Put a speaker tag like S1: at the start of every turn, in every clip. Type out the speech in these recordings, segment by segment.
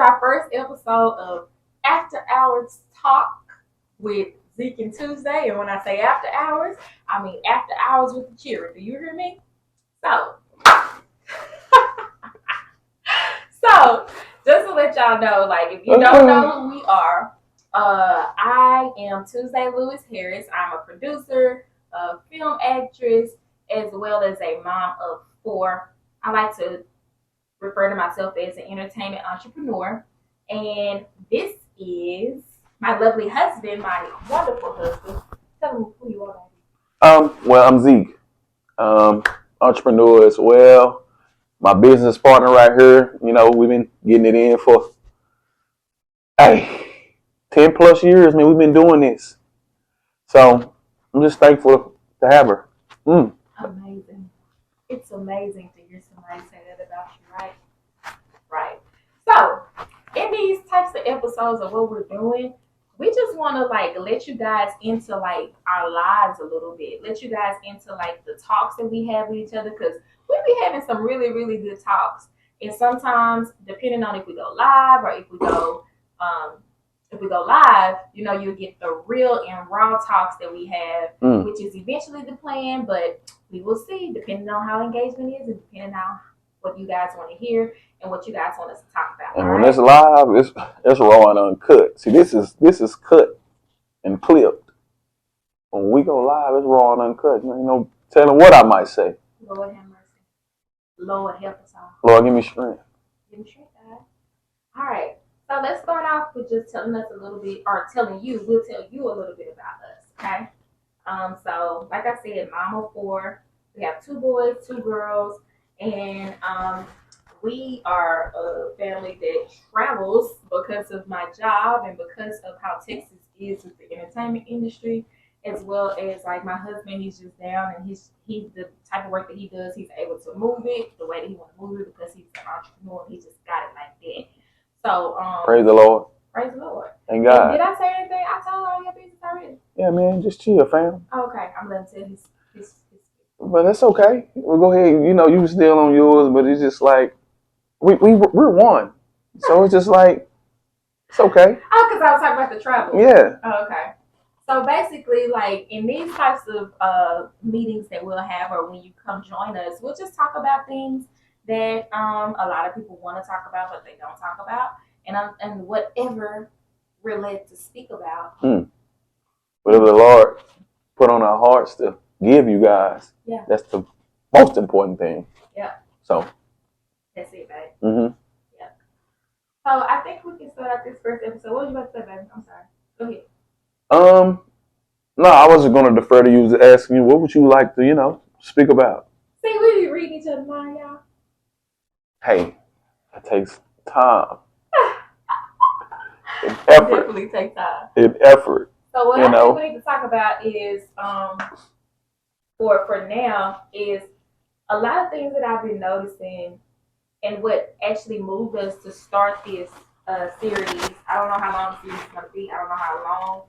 S1: our first episode of After Hours Talk with Zeek and Tuesday. And when I say after hours, I mean after hours with the children. Do you hear me? So, so just to let y'all know, like if you don't know who we are, I am Tuesday Lewis Harris. I'm a producer, a film actress, as well as a mom of four. I like to refer to myself as an entertainment entrepreneur. And this is my lovely husband, my wonderful husband. Tell them who you are.
S2: Well, I'm Zeek, entrepreneur as well. My business partner right here, we've been getting it in for, 10 plus years, man. We've been doing this. So I'm just thankful to have her.
S1: Amazing. It's amazing to hear somebody say that about you, right? Right. So, in these types of episodes of what we're doing, we just want to let you guys into our lives a little bit. Let you guys into the talks that we have with each other because we be having some really really good talks. And sometimes, depending on if we go live or if we go live, you'll get the real and raw talks that we have, which is eventually the plan. But we will see, depending on how engagement is, and depending on what you guys want to hear and what you guys want us to talk about.
S2: And when it's live, it's raw and uncut. See, this is cut and clipped. When we go live, it's raw and uncut. Tell them what I might say.
S1: Lord have mercy. Lord help us all.
S2: Lord, give me strength.
S1: Give me strength, God. All right. So let's start off with just telling us a little bit, or telling you. We'll tell you a little bit about us. Okay. So like I said, mom of four. We have 2 boys, 2 girls, and we are a family that travels because of my job and because of how Texas is with the entertainment industry, as well as my husband. He's just down, and he's the type of work that he does. He's able to move it the way that he want to move it because he's an entrepreneur. And he just got it like that. So
S2: praise the Lord.
S1: Praise the Lord.
S2: Thank God.
S1: And did I say anything? I told all your business already.
S2: Yeah, man, just chill, fam.
S1: Oh, okay, I'm letting tell his.
S2: But that's okay. We'll go ahead. You still on yours, but it's just we're one. So it's just it's okay.
S1: Oh, because I was talking about the travel.
S2: Yeah.
S1: Oh, okay. So basically, in these types of meetings that we'll have, or when you come join us, we'll just talk about things that a lot of people want to talk about, but they don't talk about, and whatever we're led to speak about.
S2: Whatever the Lord put on our hearts to give you guys.
S1: Yeah.
S2: That's the most important thing.
S1: Yeah.
S2: So.
S1: That's it, babe.
S2: Mm-hmm.
S1: Yeah. So I think we can start out this first episode. What was you about to say, baby? I'm sorry. Go ahead.
S2: No, I wasn't going to defer to you to ask you what would you like to, speak about.
S1: See, we be reading each other's mind, y'all.
S2: Hey, it takes time.
S1: It definitely takes time.
S2: Effort.
S1: So what I think we need to talk about is, for now, is a lot of things that I've been noticing, and what actually moved us to start this series. I don't know how long the series is going to be. I don't know how long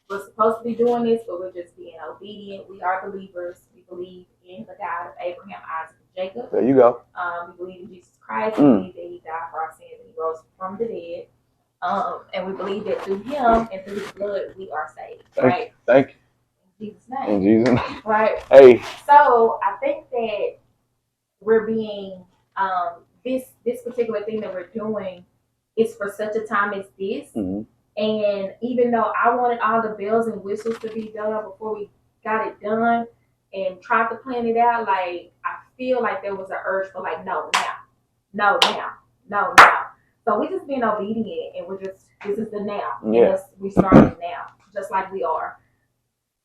S1: we're supposed to be doing this, but we're just being obedient. We are believers. We believe in the God of Abraham, Isaac, and Jacob.
S2: There you go.
S1: We believe in Jesus Christ. We believe that He died for our sins and He rose from the dead. And we believe that through Him and through His blood we are saved. Right?
S2: Thank
S1: you. In Jesus' name.
S2: In Jesus' name.
S1: Right.
S2: Hey.
S1: So I think that we're being this particular thing that we're doing is for such a time as this.
S2: Mm-hmm.
S1: And even though I wanted all the bells and whistles to be done before we got it done and tried to plan it out, I feel like there was an urge for no now. So we're just being obedient, and this is the now.
S2: Yeah.
S1: We started now, just like we are.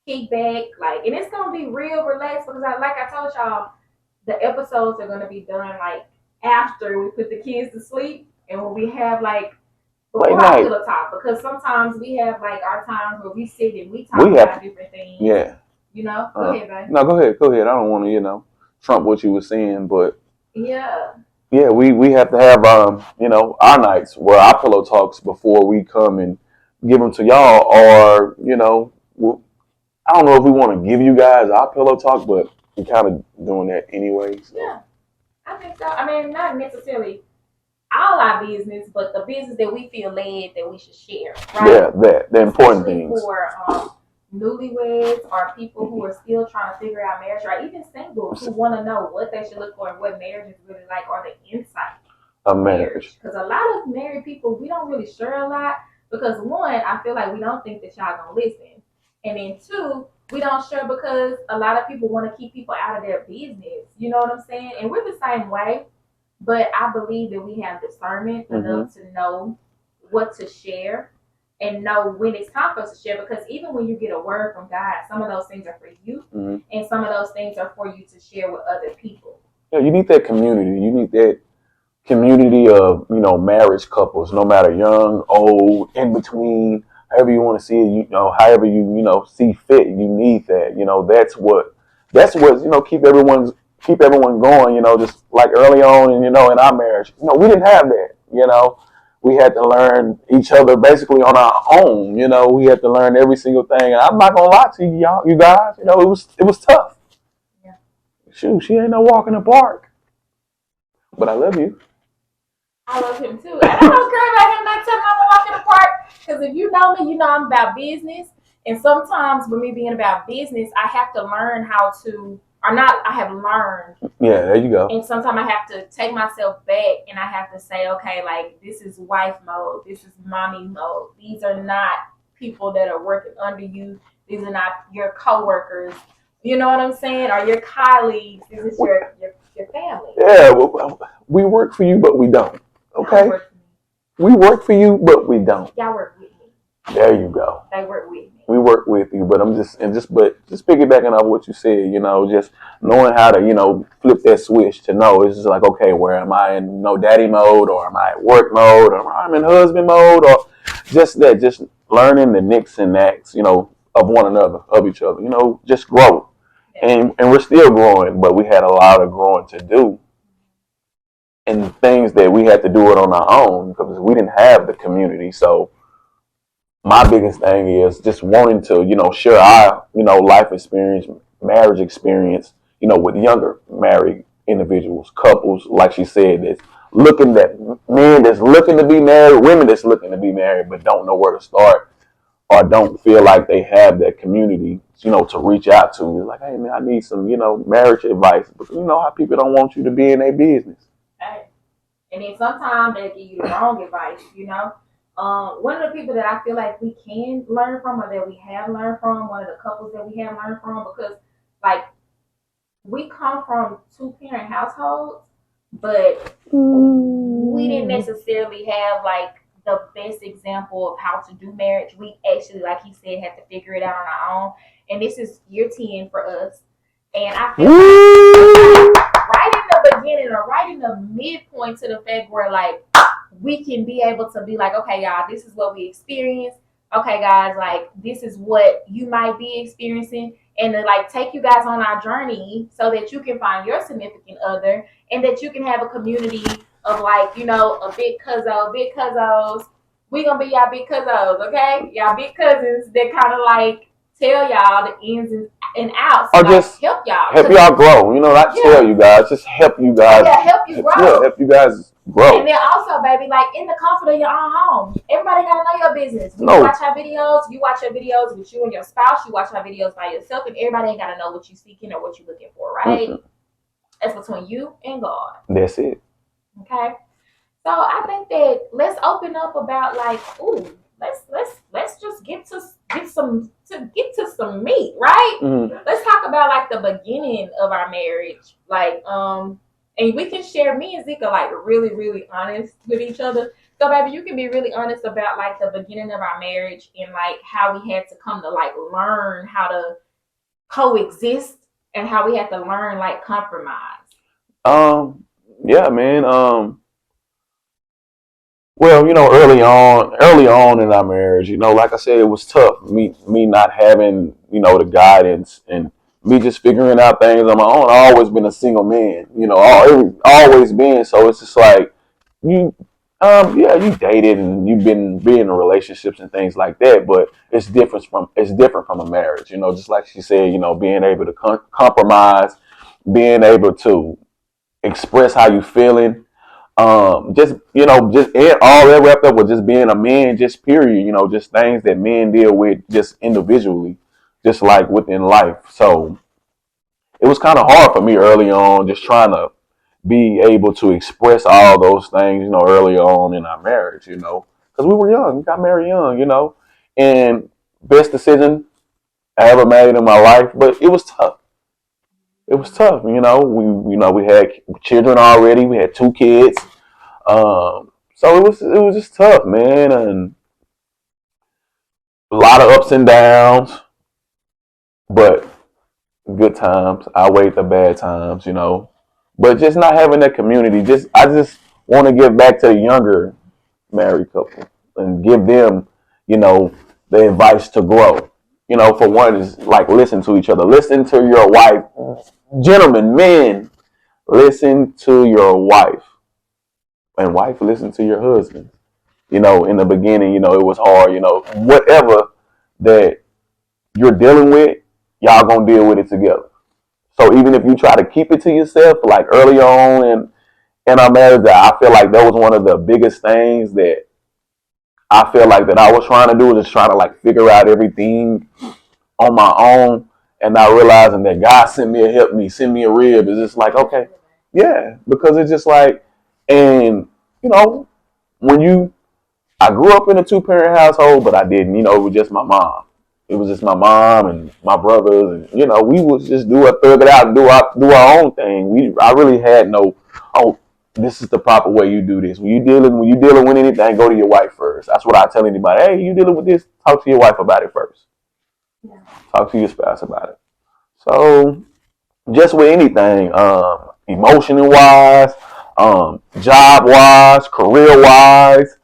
S1: Kick back, and it's gonna be real relaxed because I told y'all, the episodes are gonna be done after we put the kids to sleep, and when we have before our pillow talk, because sometimes we have our times where we sit and we talk about different things.
S2: Yeah.
S1: Go ahead, babe.
S2: No, go ahead. I don't want to, trump what you were saying, but
S1: yeah.
S2: Yeah, we have to have our nights where our pillow talks before we come and give them to y'all, or I don't know if we want to give you guys our pillow talk, but we're kind of doing that anyway. So.
S1: Yeah, I think so. I mean, not necessarily all our business, but the business that we feel led that we should share, right?
S2: Yeah, the important
S1: Especially
S2: things.
S1: for newlyweds or people who are still trying to figure out marriage, or even singles who want to know what they should look for and what marriage is really like, or the insight
S2: of marriage.
S1: Because a lot of married people, we don't really share a lot because one, I feel like we don't think that y'all gonna listen, and then two, we don't share because a lot of people want to keep people out of their business. You know what I'm saying? And we're the same way, but I believe that we have discernment enough to know what to share and know when it's time for us to share. Because even when you get a word from God, some of those things are for you, and some of those things are for you to share with other people.
S2: Yeah, you need that community. You need that community of, marriage couples, no matter young, old, in between, however you want to see it, however you see fit. You need that. That's what keep everyone going. Just like early on, and in our marriage, we didn't have that. We had to learn each other basically on our own. We had to learn every single thing. And I'm not gonna lie to you guys. It was tough.
S1: Yeah.
S2: Shoot, she ain't no walk in the park. But I love you.
S1: I love him too. And I don't care about him not telling me I'm gonna walk in the park. Because if you know me, you know I'm about business. And sometimes with me being about business, I have to learn how to, or not, I have learned.
S2: Yeah, there you go.
S1: And sometimes I have to take myself back and I have to say, okay, like this is wife mode. This is mommy mode. These are not people that are working under you. These are not your coworkers. You know what I'm saying? Or your colleagues. This is your family.
S2: Yeah, we work for you, but we don't. Okay? We work for you, but we don't.
S1: Y'all work with me.
S2: There you go.
S1: They work with me.
S2: We work with you, but just piggybacking off what you said, just knowing how to, flip that switch to know it's just like, okay, where am I in daddy mode, or am I at work mode, or am I in husband mode, or just learning the nicks and knacks, of one another, of each other, just grow. And we're still growing, but we had a lot of growing to do. And things that we had to do it on our own because we didn't have the community. So my biggest thing is just wanting to, share our, life experience, marriage experience, with younger married individuals, couples, like she said, men that's looking to be married, women that's looking to be married, but don't know where to start or don't feel like they have that community, to reach out to. It's like, hey man, I need some, marriage advice. But you know how people don't want you to be in their business.
S1: Hey. And then sometimes they give you the wrong advice, One of the people that I feel like we can learn from, or that we have learned from, one of the couples that we have learned from, because like we come from 2-parent households, but we didn't necessarily have like the best example of how to do marriage. We actually, like he said, had to figure it out on our own. And this is year 10 for us. And I feel like right in the beginning or right in the midpoint to the fact where like we can be able to be like, okay, y'all, this is what we experienced. Okay, guys, like this is what you might be experiencing, and to like take you guys on our journey so that you can find your significant other and that you can have a community of like, a big cousins. We gonna be y'all big cousins, okay? Y'all big cousins that kind of like tell y'all the ins and outs.
S2: Or
S1: like,
S2: just
S1: help y'all
S2: grow. Not tell you guys, just help you guys.
S1: Yeah, help you grow.
S2: Yeah, help you guys grow.
S1: And then also, baby, like in the comfort of your own home. Everybody gotta know your business. When you watch our videos, you watch your videos with you and your spouse, you watch our videos by yourself, and everybody ain't gotta know what you're seeking or what you're looking for, right? That's between you and God.
S2: That's it.
S1: Okay. So I think that let's open up about like, let's just get to some meat, right? Let's talk about like the beginning of our marriage, like and we can share. Me and Zeek are like really, really honest with each other. So baby, you can be really honest about like the beginning of our marriage and like how we had to come to like learn how to coexist and how we had to learn like compromise.
S2: Yeah, man. Well, early on in our marriage, like I said, it was tough. Me not having, the guidance and me just figuring out things on my own. I've always been a single man, always been. So it's just like you dated and you've been in relationships and things like that, but it's different from a marriage, just like she said, being able to compromise, being able to express how you feeling, Just just and all that wrapped up with just being a man, just period. Just things that men deal with just individually, just like within life. So it was kind of hard for me early on, just trying to be able to express all those things, early on in our marriage, because we were young, we got married young, and best decision I ever made in my life, but it was tough. It was tough, we had children already, we had 2 kids, so it was just tough, man, and a lot of ups and downs, but good times outweighed the bad times, but just not having that community, I just want to give back to the younger married couple and give them, you know, the advice to grow. For one is like listen to each other. Listen to your wife. Gentlemen, men, listen to your wife. And wife, listen to your husband. In the beginning, it was hard, whatever that you're dealing with, y'all gonna deal with it together. So even if you try to keep it to yourself, like early on in our marriage, that I feel like that was one of the biggest things that I feel like that I was trying to do, is just trying to like figure out everything on my own, and not realizing that God sent me a help me, send me a rib. It's just like, okay, yeah, because it's just like, and you know, when you, I grew up in a 2 parent household, but I didn't, it was just my mom. It was just my mom and my brothers, and we would just thug it out and do our own thing. I really had no, oh, this is the proper way you do this. When you dealing with anything, go to your wife first. That's what I tell anybody. Hey, you dealing with this? Talk to your wife about it first.
S1: Yeah.
S2: Talk to your spouse about it. So just with anything, emotional wise, job wise, career wise,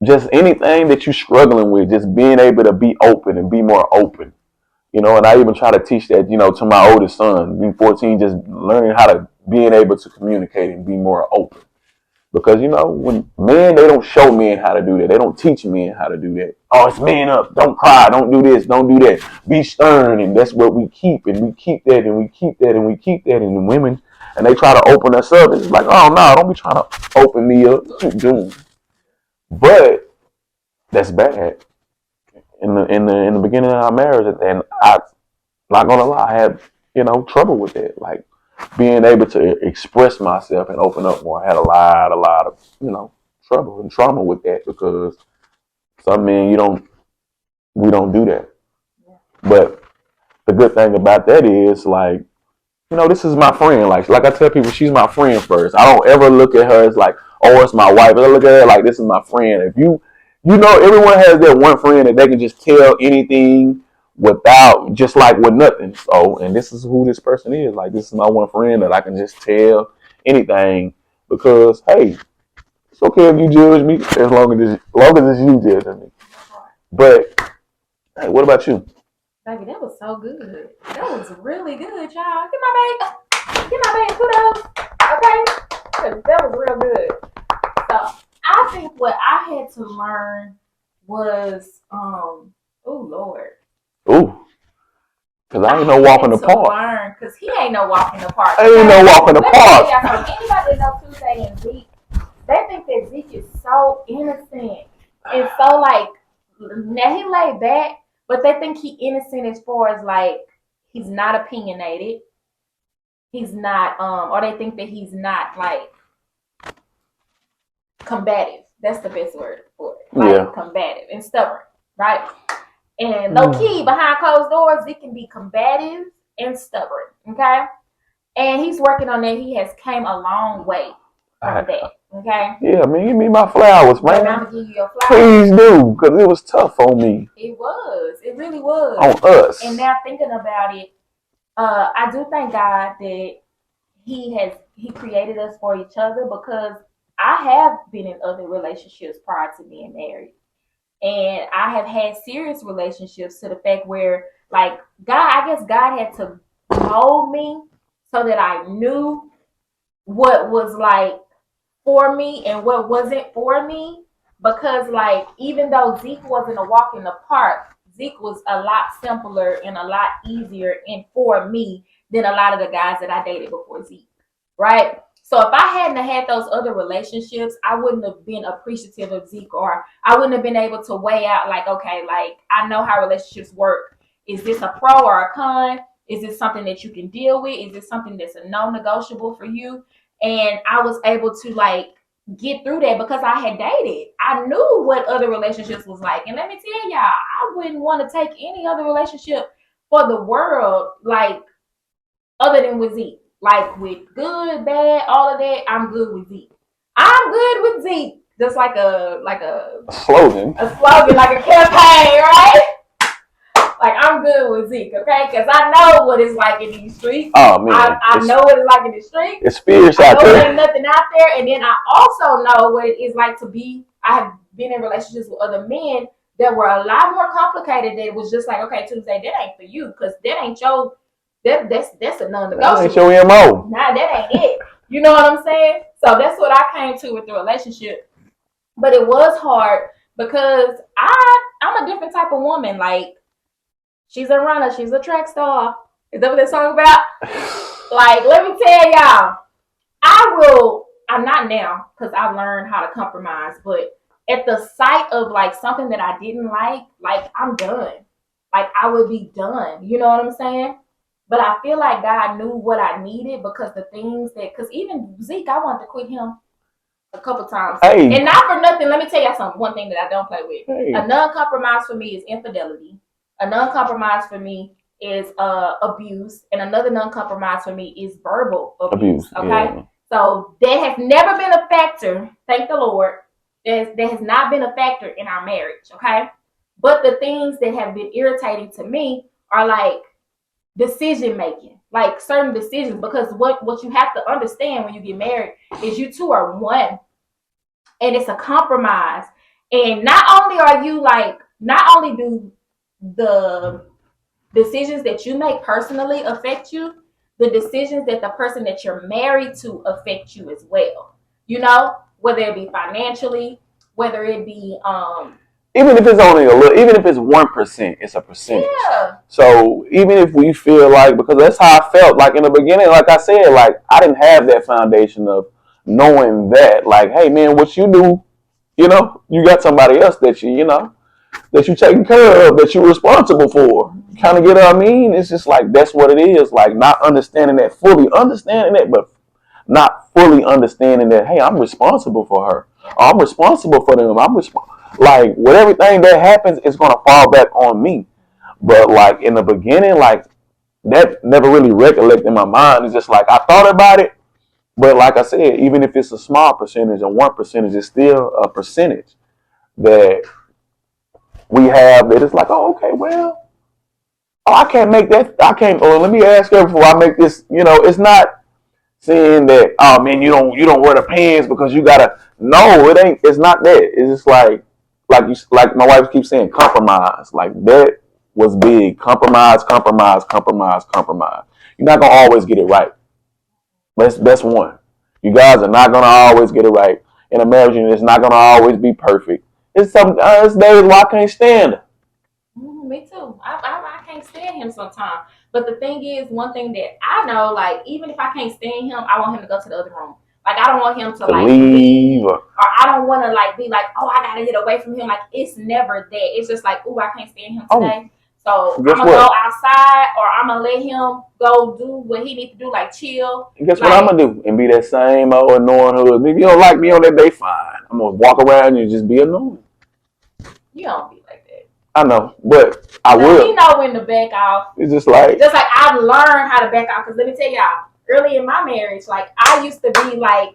S2: just anything that you're struggling with, just being able to be open and be more open. And I even try to teach that, to my oldest son, being 14, just learning how to being able to communicate and be more open. Because, when men, they don't show men how to do that. They don't teach men how to do that. Oh, it's man up. Don't cry. Don't do this. Don't do that. Be stern. And that's what we keep. And we keep that. And we keep that. And we keep that. And the women, and they try to open us up. It's like, oh, no, don't be trying to open me up. Keep doing. But that's bad. In the beginning of our marriage, and I, not gonna lie, I had trouble with it. Like being able to express myself and open up more. I had a lot of trouble and trauma with that, because some men, we don't do that. But the good thing about that is, like, this is my friend. Like I tell people, she's my friend first. I don't ever look at her as like, oh, it's my wife. I look at her like, this is my friend. If everyone has that one friend that they can just tell anything without, just like with nothing. So, and this is who this person is. Like, this is my one friend that I can just tell anything, because hey, it's okay if you judge me, as long as it's you judging me. But hey, what about you?
S1: Baby, that was so good. That was really good, y'all. Get my baby kudos. Okay? 'Cause that was real good. So I think what I had to learn was oh Lord.
S2: Ooh, because I ain't
S1: I
S2: no walk in
S1: had
S2: the
S1: to
S2: park.
S1: learn because he ain't no walk in the park.
S2: I ain't no walk in the
S1: Let me tell
S2: park.
S1: y'all something. Anybody that know Tuesday and Zeke, they think that Zeke is so innocent and so like, now he laid back, but they think he innocent as far as like he's not opinionated. He's not or they think that he's not like combative. That's the best word for it. Like
S2: Yeah.
S1: combative and stubborn, right? And low key behind closed doors, Zeke can be combative and stubborn. Okay, and he's working on that. He has came a long way from that. Okay.
S2: Yeah, man, give me my flowers,
S1: Baby, I'm
S2: man.
S1: gonna give you your flowers.
S2: Please do, because it was tough on me,
S1: It was. It really was.
S2: on us.
S1: And now thinking about it, I do thank God that He created us for each other, because I have been in other relationships prior to being married. And I have had serious relationships to the fact where, like, I guess God had to mold me so that I knew what was like for me and what wasn't for me. Because, like, even though Zeke wasn't a walk in the park, Zeke was a lot simpler and a lot easier and for me than a lot of the guys that I dated before Zeke. Right? So if I hadn't had those other relationships, I wouldn't have been appreciative of Zeke, or I wouldn't have been able to weigh out like, okay, like I know how relationships work. Is this a pro or a con? Is this something that you can deal with? Is this something that's a non-negotiable for you? And I was able to like get through that because I had dated. I knew what other relationships was like. And let me tell y'all, I wouldn't want to take any other relationship for the world, like other than with Zeke. Like with good, bad, all of that, I'm good with Zeke. I'm good with Zeke. Just like a
S2: slogan.
S1: A slogan, like a campaign, right? Like I'm good with Zeke, okay? Because I know what it's like in these streets.
S2: Oh man,
S1: I know what it's like in the streets.
S2: It's fierce out there.
S1: There ain't nothing out there, and then I also know what it is like to be. I have been in relationships with other men that were a lot more complicated. That it was just like, okay, Tuesday, that ain't for you, because that ain't your. That's a non-negotiable.
S2: That ain't your MO.
S1: Nah, that ain't it. You know what I'm saying? So that's what I came to with the relationship. But it was hard because I'm a different type of woman. Like she's a runner, she's a track star. Is that what that song about? Like, let me tell y'all, I'm not now because I've learned how to compromise, but at the sight of like something that I didn't like I'm done. Like I would be done. You know what I'm saying? But I feel like God knew what I needed because because even Zeke, I wanted to quit him a couple times.
S2: Hey.
S1: And not for nothing, let me tell you something. One thing that I don't play with.
S2: Hey.
S1: A non-compromise for me is infidelity. A non-compromise for me is abuse. And another non-compromise for me is verbal abuse. Okay? Yeah. So that has never been a factor, thank the Lord. That has not been a factor in our marriage, okay? But the things that have been irritating to me are like decision making, like certain decisions, because what you have to understand when you get married is you two are one, and it's a compromise. And not only do the decisions that you make personally affect you, the decisions that the person that you're married to affect you as well. You know, whether it be financially, whether it be
S2: even if it's only a little, even if it's 1%, it's a percentage.
S1: Yeah.
S2: So even if we feel like, because that's how I felt, like in the beginning, like I said, like I didn't have that foundation of knowing that, like, hey man, what you do, you know, you got somebody else that that you taking care of, that you're responsible for. Kind of get what I mean? It's just like that's what it is. Like not understanding that fully, understanding that, but not fully understanding that. Hey, I'm responsible for her. I'm responsible for them. Like with everything that happens, it's gonna fall back on me. But like in the beginning, like that never really recollected in my mind. It's just like I thought about it, but like I said, even if it's a small percentage or 1%, it's still a percentage that we have that it's like, oh, okay, well, oh, I can't make that. I can't. Or let me ask her before I make this. You know, it's not saying that. Oh man, you don't wear the pants because you gotta. No, it ain't. It's not that. It's just like my wife keeps saying, compromise. Like that was big. Compromise, compromise, compromise, compromise. You're not gonna always get it right. That's one. You guys are not gonna always get it right. In a marriage, it's not gonna always be perfect. It's days where I can't stand it.
S1: Me too. I can't stand him sometimes. But the thing is, one thing that I know, like, even if I can't stand him, I want him to go to the other room. Like, I don't want him to like leave, or I don't want to like be like, oh, I gotta get away from him. Like, it's never that. It's just like, oh, I can't stand him today. So I'm gonna go outside, or I'm gonna let him go do what he needs to do, like chill.
S2: And guess what I'm gonna do? And be that same old annoying hood. If you don't like me on that day, fine. I'm gonna walk around and just be annoying.
S1: You don't be like that.
S2: I know, but I will.
S1: You know when to back off.
S2: It's just like
S1: I've learned how to back off. Because let me tell y'all, early in my marriage, like I used to be like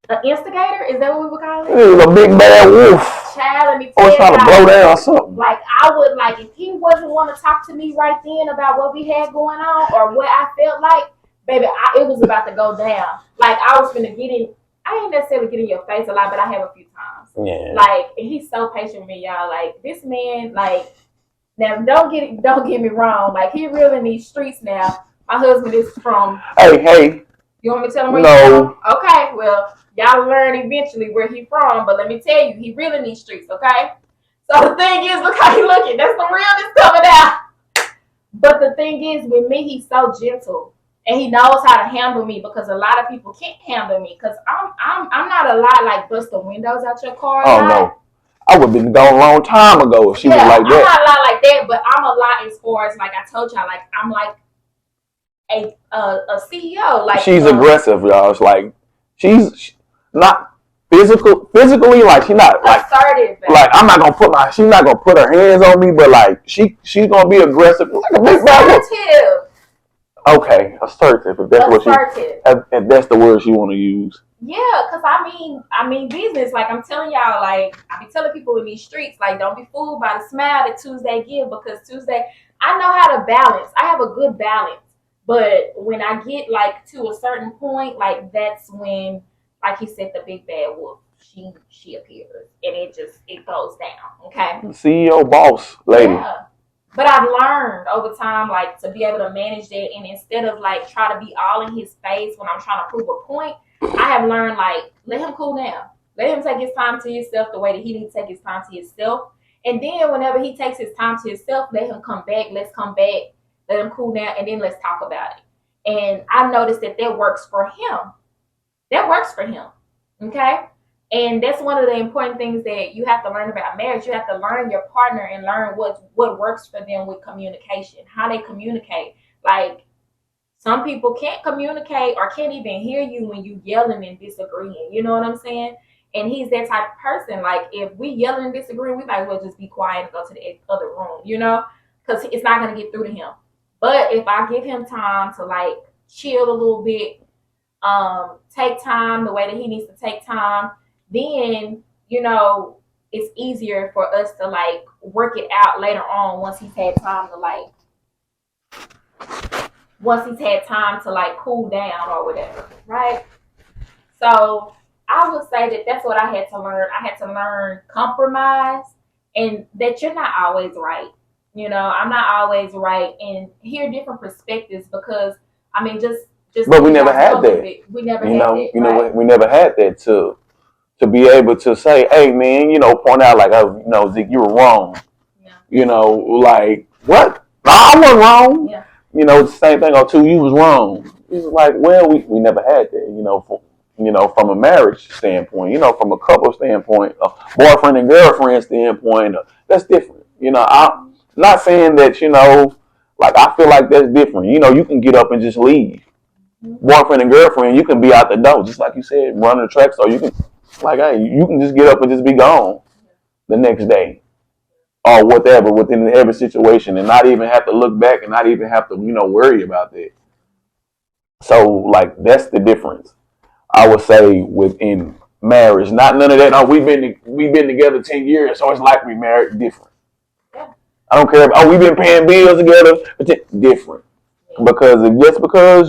S1: an instigator. Is that what we would call it?
S2: It was a big bad wolf.
S1: Child, let me tell you.
S2: Trying to blow down something.
S1: Like I would like if he wasn't want to talk to me right then about what we had going on or what I felt like, baby, it was about to go down. Like I was gonna get in. I ain't necessarily get in your face a lot, but I have a few times.
S2: Yeah.
S1: Like and he's so patient with me, y'all. Like this man, like now don't get me wrong. Like he really in these streets now. My husband is from.
S2: Hey.
S1: You want me to tell him where he's from? Okay, well, y'all learn eventually where he's from, but let me tell you, he really in these streets, okay? So the thing is, look how he looking. That's the realness coming out. But the thing is, with me, he's so gentle. and he knows how to handle me because a lot of people can't handle me because I'm not a lot like bust the windows out your car.
S2: Oh no, I would have been gone a long time ago if she was like that.
S1: I'm not a lot like that, but I'm a lot as far as like I told y'all, like I'm like a CEO. Like
S2: she's aggressive, y'all. It's like she's not physically, like she's not like
S1: assertive.
S2: Like I'm not gonna she's not gonna put her hands on me, but like she's gonna be aggressive, like a big bad
S1: assertive.
S2: Okay, assertive. If that's if that's the word you want to use.
S1: Yeah, cause I mean business. Like I'm telling y'all, like I be telling people in these streets, like don't be fooled by the smile that Tuesday give because Tuesday I know how to balance. I have a good balance, but when I get like to a certain point, like that's when, like he said, the big bad wolf she appears and it goes down. Okay,
S2: CEO boss lady.
S1: Yeah. But I've learned over time, like, to be able to manage that, and instead of like try to be all in his face when I'm trying to prove a point, I have learned like let him cool down, let him take his time to himself the way that he needs to take his time to himself, and then whenever he takes his time to himself, let him come back. Let's come back, let him cool down, and then let's talk about it. And I noticed that works for him. That works for him. Okay. And that's one of the important things that you have to learn about marriage. You have to learn your partner and learn what works for them with communication, how they communicate. Like some people can't communicate or can't even hear you when you yelling and disagreeing. You know what I'm saying? And he's that type of person. Like if we yelling and disagreeing, we might as well just be quiet and go to the other room, you know, because it's not gonna get through to him. But if I give him time to like chill a little bit, take time the way that he needs to take time, then it's easier for us to like work it out later on once he's had time to like cool down or whatever, right? So I would say that that's what I had to learn. I had to learn compromise and that you're not always right. I'm not always right and hear different perspectives because I mean just
S2: but we never had that.
S1: We never had that.
S2: We never had that to be able to say, hey man, point out like, oh, Zeek, you were wrong. Yeah. Like what? No, I wasn't wrong. Yeah. The same thing. Oh, too, you was wrong. It's like, well, we never had that. From a marriage standpoint, from a couple standpoint, a boyfriend and girlfriend standpoint, that's different. I'm not saying that, like I feel like that's different. You can get up and just leave. Mm-hmm. Boyfriend and girlfriend, you can be out the door, just like you said, running the track, so you can. Like, hey, you can just get up and just be gone the next day or whatever within every situation and not even have to look back and not even have to, worry about that. So, like, that's the difference, I would say, within marriage. Not none of that. No, we've been together 10 years, so it's like we married different. Yeah. I don't care. We've been paying bills together, but different. Yeah. Because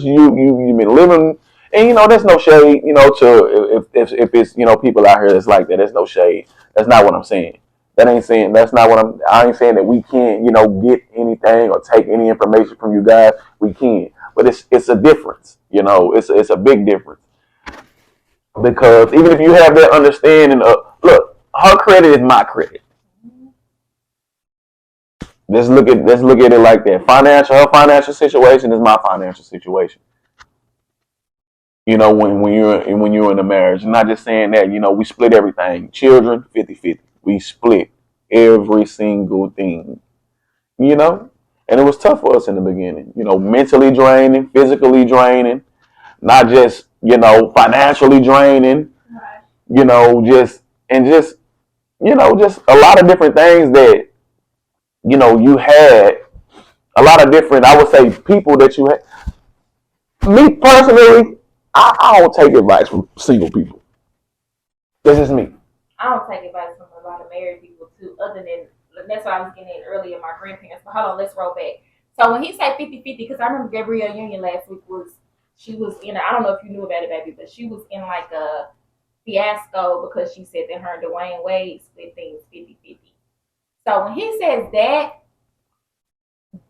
S2: you've been living. And there's no shade, to if it's people out here that's like that. There's no shade. That's not what I'm saying. That's not what I ain't saying that we can't, get anything or take any information from you guys. We can, but it's a difference. It's a big difference because even if you have that understanding of, look, her credit is my credit. Let's look at it like that. Her financial situation is my financial situation. When you're in a marriage. I'm not just saying that, we split everything. Children, 50-50. We split every single thing. And it was tough for us in the beginning. Mentally draining, physically draining, not just, financially draining. Right. Just a lot of different things that, you had a lot of different, I would say, people that you had. Me personally, I don't take advice from single people. That's just me.
S1: I don't take advice from a lot of married people too, other than that's what I was getting at earlier, my grandparents. But hold on, let's roll back. So when he said 50-50, because I remember Gabrielle Union last week she was in I don't know if you knew about it, baby, but she was in like a fiasco because she said that her and Dwayne Wade split things 50-50. So when he says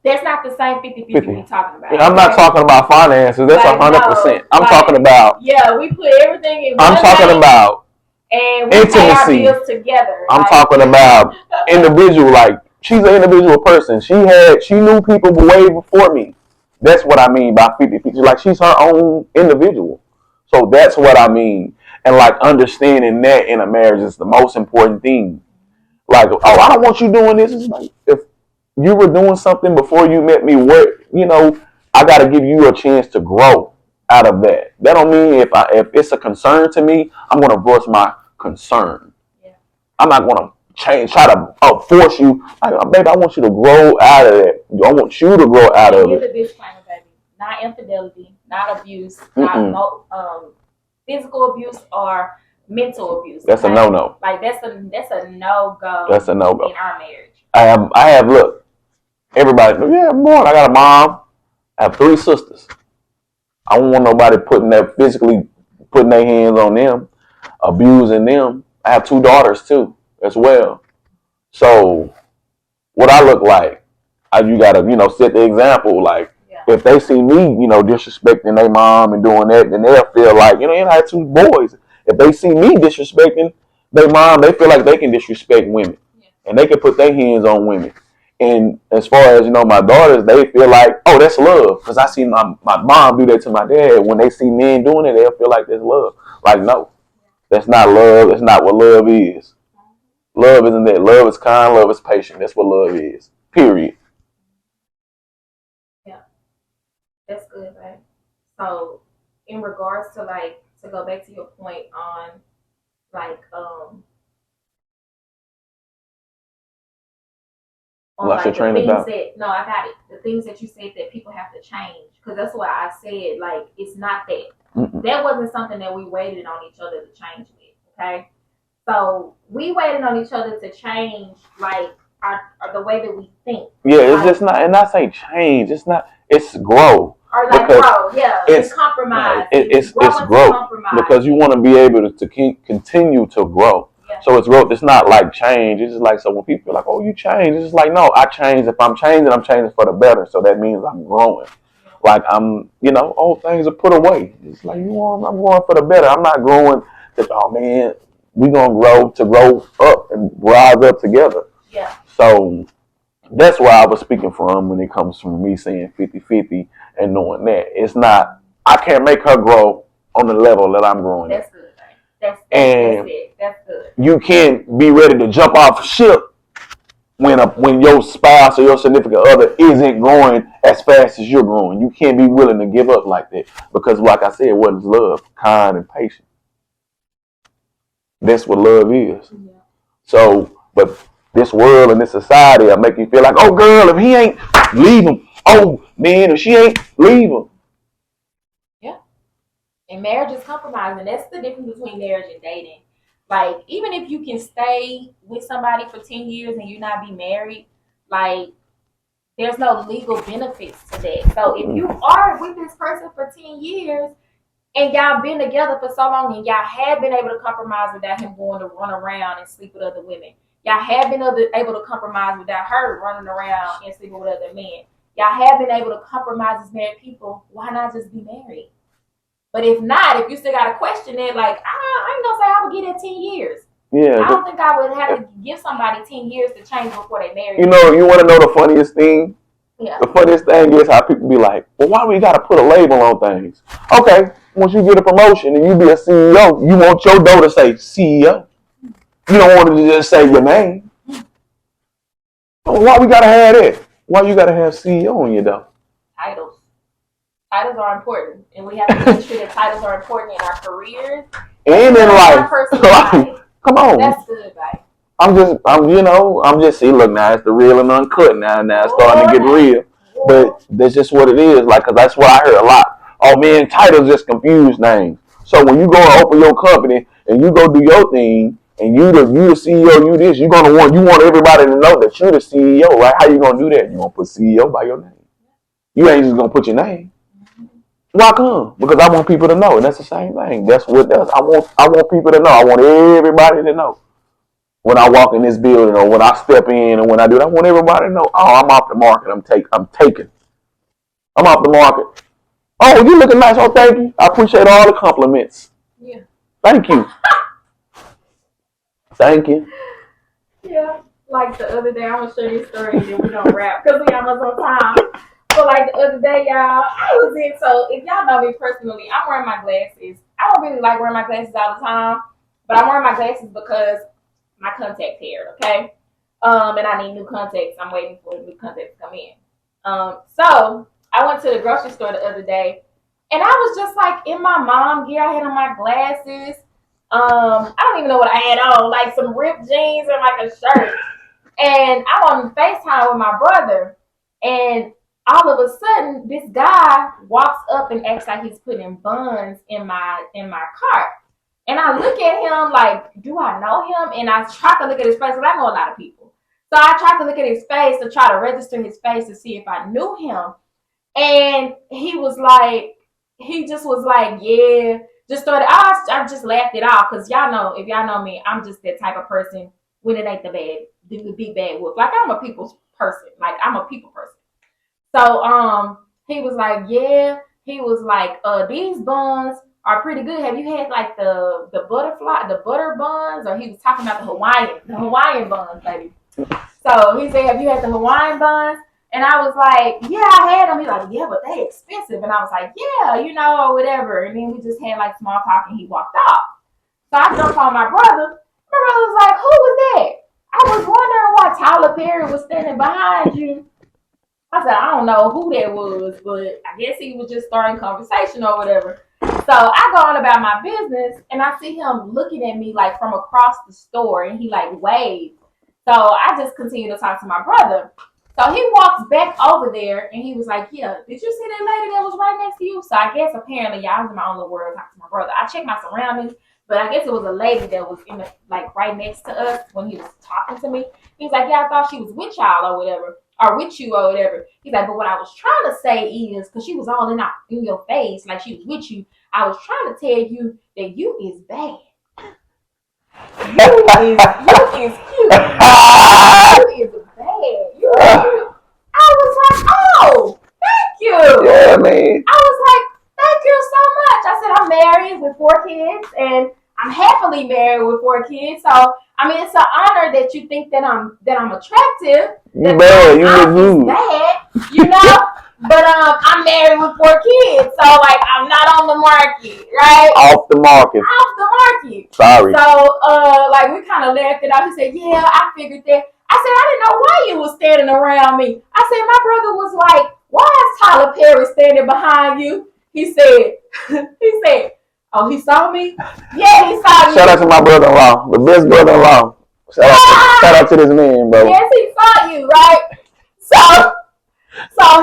S1: that's not the same 50-50 we're talking about.
S2: I'm not talking about finances. That's 100%. I'm talking about.
S1: Yeah, we put everything in.
S2: I'm talking about
S1: and we pay our bills together.
S2: I'm talking about individual. Like she's an individual person. She knew people way before me That's what I mean by 50-50. Like she's her own individual. So that's what I mean. And like understanding that in a marriage is the most important thing. Like, oh, I don't want you doing this. It's like if you were doing something before you met me, I gotta give you a chance to grow out of that. That don't mean if it's a concern to me, I'm gonna voice my concern.
S1: Yeah.
S2: I'm not gonna try to force you. Baby, I want you to grow out of that. I want you to grow out of
S1: Here's
S2: it.
S1: the disclaimer, baby. Not infidelity, not abuse, not physical abuse or mental abuse.
S2: That's a no-no.
S1: Like that's a no-go.
S2: That's a no-go
S1: in our marriage.
S2: I have look. Everybody, yeah, I'm born. I got a mom. I have 3 sisters. I don't want nobody physically putting their hands on them, abusing them. I have 2 daughters too, as well. So, what I look like, you gotta, set the example. Like, if they see me, disrespecting their mom and doing that, then they'll feel like, I have 2 boys. If they see me disrespecting their mom, they feel like they can disrespect women, and they can put their hands on women. And as far as, my daughters, they feel like, oh, that's love. Because I see my mom do that to my dad. When they see men doing it, they'll feel like that's love. Like, no, that's not love. That's not what love is. Love isn't that. Love is kind. Love is patient. That's what love is. Period.
S1: Yeah. That's good, right? So, in regards to, to go back to your point on,
S2: Lost your train of thought.
S1: No, I got it. The things that you said that people have to change, because that's why I said it's not that. That wasn't something that we waited on each other to change with. Okay, so we waited on each other to change the way that we think.
S2: Yeah, it's just not, and I say change. It's not. It's grow.
S1: Or grow. Yeah, it's compromise.
S2: It's growth because you want to be able to continue to grow. So it's growth. It's not like change. It's just like, so when people are like, oh, you change. It's just like, no, I change. If I'm changing for the better. So that means I'm growing. Like I'm, old things are put away. It's like, I'm growing for the better. I'm not growing that, oh man, we're going to grow up and rise up together.
S1: Yeah.
S2: So that's where I was speaking from when it comes from me saying 50-50 and knowing that. It's not, I can't make her grow on the level that I'm growing
S1: at. That's good. That's it. That's good.
S2: You can't be ready to jump off ship when your spouse or your significant other isn't growing as fast as you're growing. You can't be willing to give up like that because, like I said, what is love? Kind and patient. That's what love is. Yeah. So, but this world and this society will make you feel like, oh, girl, if he ain't, leave him. Oh, man, if she ain't, leave him.
S1: Yeah. And marriage is compromising. That's the difference between marriage and dating. Like, even if you can stay with somebody for 10 years and you not be married, there's no legal benefits to that. So if you are with this person for 10 years and y'all been together for so long and y'all have been able to compromise without him going to run around and sleep with other women, y'all have been able to compromise without her running around and sleeping with other men, y'all have been able to compromise as married people, why not just be married? But if not, if you still got to question it, I ain't going to say I would get it 10 years.
S2: Yeah.
S1: I don't think I would have to give somebody 10 years to change before they marry.
S2: You want to know the funniest thing?
S1: Yeah.
S2: The funniest thing is how people be like, well, why we got to put a label on things? Okay, once you get a promotion and you be a CEO, you want your door to say CEO. You don't want it to just say your name. Why we got to have that? Why you got to have CEO on your door?
S1: Titles. Titles are important, and we have to make sure that titles are important in our careers
S2: and in life. Come on.
S1: That's good, right?
S2: I'm just see. Look, now it's the real and uncut. Now it's starting to get real, but that's just what it is. Cause that's what I heard a lot. Oh man, titles just confuse names. So when you go and open your company and you go do your thing, and you the CEO, you this, you want everybody to know that you're the CEO, right? How you gonna do that? You gonna put CEO by your name? You ain't just gonna put your name. Why come? Because I want people to know, and that's the same thing. That's what does. I want people to know. I want everybody to know. When I walk in this building, or when I step in, and when I do it, I want everybody to know. Oh, I'm off the market. I'm taken. I'm off the market. Oh, you looking nice. Oh, thank you. I appreciate all the compliments.
S1: Yeah.
S2: Thank you. Thank you.
S1: Yeah. Like the other day, I'm gonna show you a story, and then we don't wrap because we almost on time. So like the other day, y'all, I was in. So if y'all know me personally, I'm wearing my glasses. I don't really like wearing my glasses all the time, but I'm wearing my glasses because my contact here, okay? And I need new contacts. I'm waiting for new contacts to come in. So I went to the grocery store the other day, and I was just like in my mom gear. I had on my glasses. I don't even know what I had on, like some ripped jeans and like a shirt. And I'm on FaceTime with my brother, and all of a sudden, this guy walks up and acts like he's putting buns in my cart. And I look at him like, do I know him? And I try to look at his face because I know a lot of people. So I tried to look at his face to try to register his face to see if I knew him. And he just was like, yeah. Just started. I just laughed it off because y'all know, if y'all know me, I'm just that type of person when it ain't the big bad wolf. Like I'm a people's person. Like I'm a people person. So he was like, yeah. He was like, these buns are pretty good. Have you had like the butter buns? Or he was talking about the Hawaiian buns, baby. So he said, have you had the Hawaiian buns? And I was like, yeah, I had them. He's like, yeah, but they expensive. And I was like, yeah, or whatever. And then we just had like small talk and he walked off. So I jumped on my brother. My brother was like, who was that? I was wondering why Tyler Perry was standing behind you. I said, I don't know who that was, but I guess he was just starting conversation or whatever. So I go on about my business and I see him looking at me like from across the store and he like waved. So I just continue to talk to my brother. So he walks back over there and he was like, yeah, did you see that lady that was right next to you? So I guess apparently, y'all, I was in my own little world talking to my brother. I checked my surroundings, but I guess it was a lady that was in the, like right next to us when he was talking to me. He was like, yeah, I thought she was with y'all or whatever. Or with you or whatever. He's like, but what I was trying to say is, because she was all in your face, like she was with you, I was trying to tell you that you is bad. You is cute. You is bad. You is cute. I was like, oh, thank you.
S2: Yeah, man.
S1: I was like, thank you so much. I said, I'm married with 4 kids and I'm happily married with 4 kids. So I mean, it's an honor that you think that I'm attractive.
S2: You bad. You look good.
S1: Bad, But I'm married with 4 kids, so like I'm not on the market, right?
S2: Off the market.
S1: Off the market.
S2: Sorry.
S1: So like we kind of laughed it off. He said, "Yeah, I figured that." I said, "I didn't know why you was standing around me." I said, "My brother was like, why is Tyler Perry standing behind you?" He said, "He said, oh, he saw me. Yeah, he saw you."
S2: Shout out to my brother-in-law, the best brother-in-law. Shout out to this man, bro.
S1: Yes, he saw you, right? So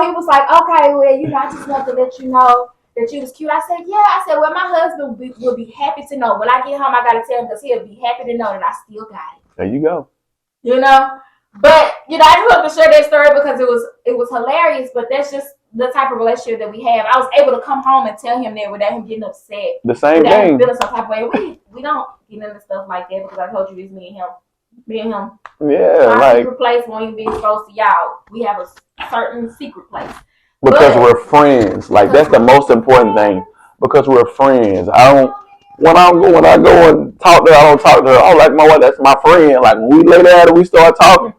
S1: he was like, okay, well, I just want to let you know that you was cute. I said, yeah. I said, well, my husband will be happy to know. When I get home, I got to tell him because he'll be happy to know that I still got it.
S2: There you go.
S1: But, I just wanted to share that story because it was hilarious, but that's just the type of relationship that we have. I was able to come home and tell him that without him getting upset.
S2: The same thing.
S1: Feeling some type of way. We don't get into stuff like that because I told you it's me and him.
S2: Yeah,
S1: our secret place won't even be exposed to y'all. We have a certain secret place
S2: because we're friends. Like that's the most important thing. Because we're friends. When I go and talk to her, I don't talk to her. Oh, like my wife, that's my friend. Like when we lay down and we start talking,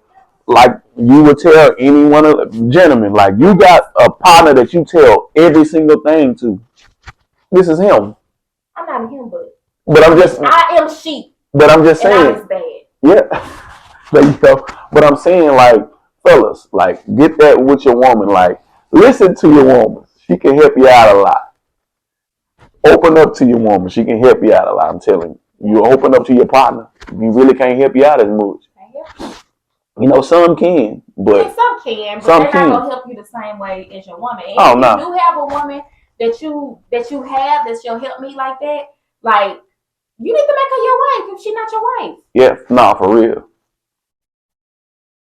S2: like you would tell any one of the gentlemen, like you got a partner that you tell every single thing to. This is him.
S1: I'm not him,
S2: I
S1: am she.
S2: But I'm just saying.
S1: And I was bad.
S2: Yeah. There you go. But I'm saying, like, fellas, like, get that with your woman. Like, listen to your woman. She can help you out a lot. Open up to your woman. She can help you out a lot. I'm telling you. You open up to your partner. You really can't help you out as much. Some can, but
S1: some can, but they're not gonna help you the same way as your woman. And if you do have a woman that you have that's your help me like that, like you need to make her your wife if she's not your wife.
S2: Yeah, for real.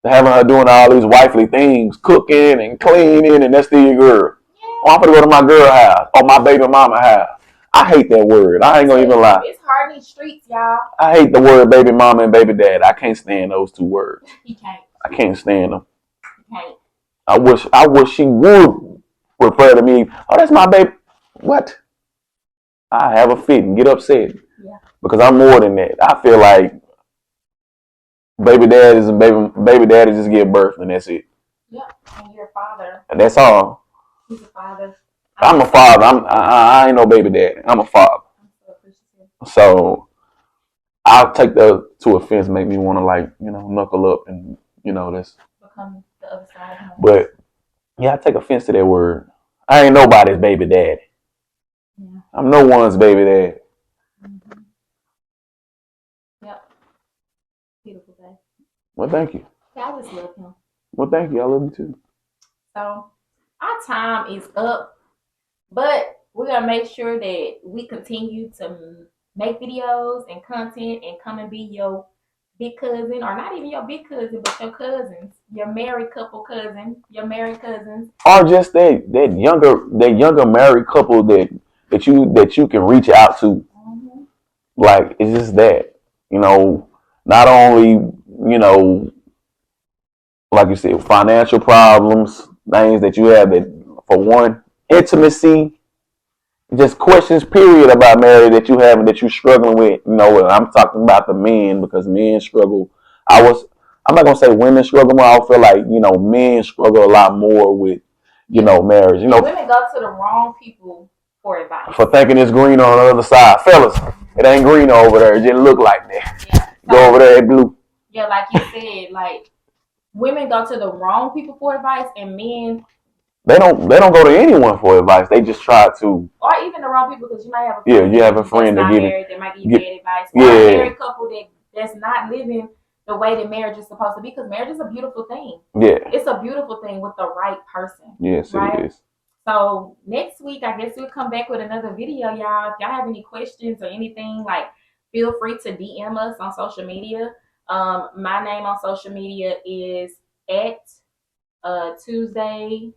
S2: Having her doing all these wifely things, cooking and cleaning, and that's still your girl. Yeah. Oh, I'm gonna go to my girl house or my baby mama house. I hate that word. I ain't gonna even lie.
S1: It's hard in these streets, y'all.
S2: I hate the word baby mama and baby dad. I can't stand those 2 words.
S1: You can't.
S2: I can't stand them.
S1: You can't.
S2: I wish she would refer to me. Oh, that's my baby. What? I have a fit and get upset.
S1: Yeah.
S2: Because I'm more than that. I feel like baby daddies and baby daddies just give birth and that's it.
S1: Yep. And you're a father.
S2: And that's all.
S1: He's a father.
S2: I'm a father. I ain't no baby daddy. I'm a father.
S1: I'm so appreciative.
S2: So I'll take the to offense, make me want to like, knuckle up and this.
S1: Become the other side of him.
S2: But yeah, I take offense to that word. I ain't nobody's baby daddy.
S1: Yeah.
S2: I'm no one's baby daddy.
S1: Mm-hmm. Yep. Beautiful day.
S2: Well, thank you.
S1: Yeah, I just love him.
S2: Well, thank you. I love you too.
S1: So our time is up, but we're gonna make sure that we continue to make videos and content and come and be your big cousin, or not even your big cousin, but your cousins, your married couple cousin, your married cousins.
S2: Or just that younger married couple that you can reach out to.
S1: Mm-hmm.
S2: Like it's just that, not only, like you said, financial problems, things that you have that for one, intimacy, just questions period about marriage that you have and that you're struggling with. And I'm talking about the men because men struggle. I'm not gonna say women struggle more. I feel like men struggle a lot more with marriage.
S1: And women go to the wrong people for advice.
S2: For thinking it's green on the other side, fellas, it ain't green over there. It didn't look like that.
S1: Yeah.
S2: Go over there, it's blue.
S1: Yeah, like you said, like women go to the wrong people for advice, and men
S2: They don't go to anyone for advice. They just try to,
S1: or even the wrong people, because you might have a
S2: yeah,
S1: friend
S2: you have a friend
S1: that's
S2: that
S1: not
S2: give
S1: married
S2: it,
S1: that might give you bad advice, or
S2: yeah,
S1: a married couple that's not living the way that marriage is supposed to be, because marriage is a beautiful thing.
S2: yeah,
S1: It's a beautiful thing with the right person.
S2: yes,
S1: right?
S2: it is.
S1: So next week, I guess we'll come back with another video, y'all. If y'all have any questions or anything, like feel free to DM us on social media. My name on social media is at Tuesday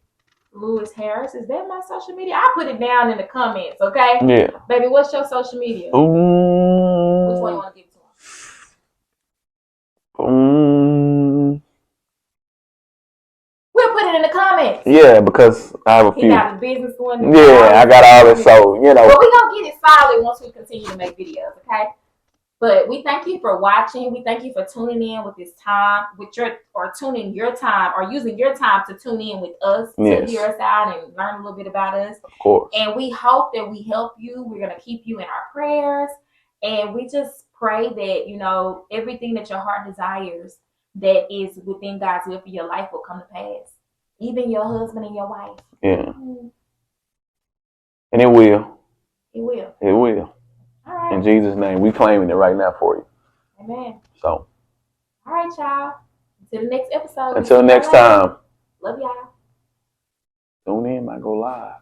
S1: Lewis Harris. Is that my social media? I'll put it down in the comments, okay?
S2: Yeah.
S1: Baby, what's your social media?
S2: Ooh.
S1: Which one you want to give to him? We'll put it in the comments.
S2: Yeah, because I have a few.
S1: He got his business going.
S2: Yeah, I got all this, so
S1: But we're going to get it solid once we continue to make videos, okay? But we thank you for watching. We thank you for tuning in with this time, tuning your time, or using your time to tune in with us, to hear us out and learn a little bit about us.
S2: Of course.
S1: And we hope that we help you. We're going to keep you in our prayers. And we just pray that, everything that your heart desires that is within God's will for your life will come to pass. Even your husband and your wife.
S2: Yeah. And it will.
S1: It will.
S2: It will.
S1: All right.
S2: In Jesus' name, we claiming it right now for you.
S1: Amen.
S2: So.
S1: All right, y'all. Until the next episode.
S2: Until next time.
S1: Love y'all.
S2: Tune in, might go live.